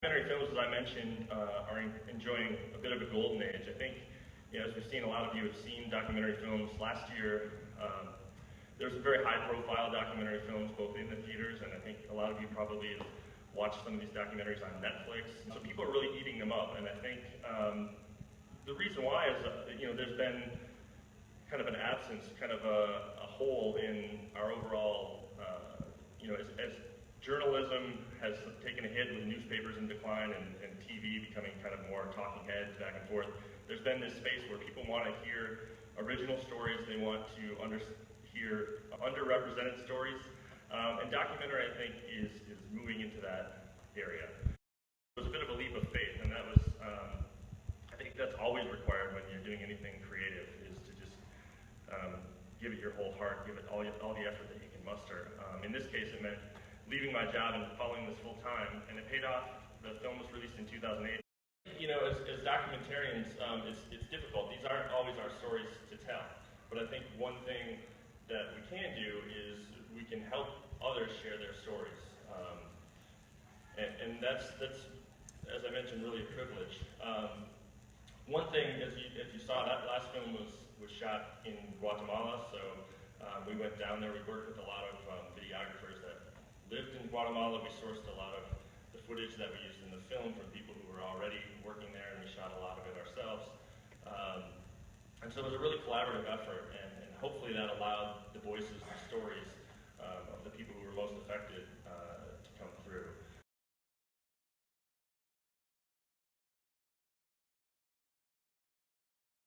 Documentary films, as I mentioned, are enjoying a bit of a golden age. I think, as we've seen, a lot of you have seen documentary films. Last year, there was some very high-profile documentary films, both in the theaters, and I think a lot of you probably have watched some of these documentaries on Netflix. So people are really eating them up, and I think the reason why is, there's been kind of an absence, kind of a hole in our overall, as journalism has taken a hit with newspapers in decline and TV becoming kind of more talking heads back and forth, there's been this space where people want to hear original stories, they want to hear underrepresented stories, and documentary, I think, is moving into that area. It was a bit of a leap of faith, and that was, I think that's always required when you're doing anything creative, is to just give it your whole heart, give it all the effort that you can muster. In this case, it meant leaving my job and following this full time, and it paid off. The film was released in 2008. As documentarians, it's difficult. These aren't always our stories to tell, but I think one thing that we can do is we can help others share their stories, and that's, as I mentioned, really a privilege. One thing, as you saw, that last film was shot in Guatemala, so we went down there. We worked with a lot of videographers that lived in Guatemala. We sourced a lot of the footage that we used in the film from people who were already working there, and we shot a lot of it ourselves. And so it was a really collaborative effort, and hopefully that allowed the voices and stories of the people who were most affected to come through.